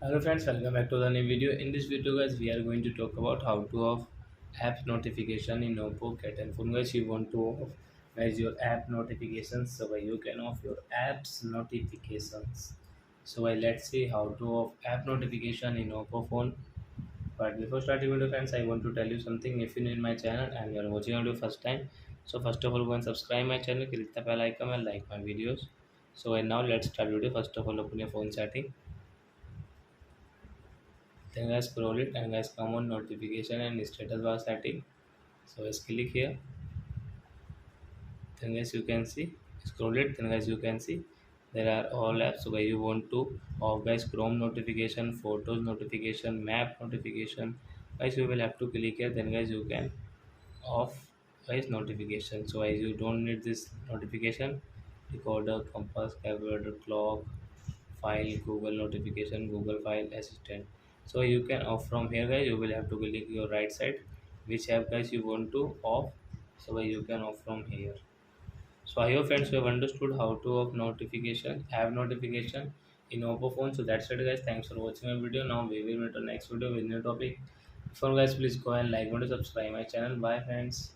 Hello friends, welcome back to the new video. In this video guys, we are going to talk about how to off app notification in Oppo K10 phone. Guys, you want to off your app notifications, so you can off your apps notifications. Let's see how to off app notification in Oppo phone. But before starting video friends, I want to tell you something. If you're new in my channel and you are watching video first time, so first of all go and subscribe my channel, click the bell icon and like my videos. And now let's start video. First of all, open your phone setting. Then guys scroll it and guys come on notification and status bar setting. So guys click here. Then guys you can see scroll it. Then guys you can see there are all apps. So guys you want to off guys Chrome notification, photos notification, map notification. Guys you will have to click here. Then guys you can off guys notification. So guys you don't need this notification. Recorder, compass, calculator, clock, file, Google notification, Google file assistant. So you can off from here guys. You will have to click your right side which app guys you want to off. So guys you can off from here. So I hope friends you have understood how to off notification, have notification in Oppo phone. So that's it guys, thanks for watching my video. Now we will meet on next video with new topic. Before guys, please go and like and subscribe my channel. Bye friends.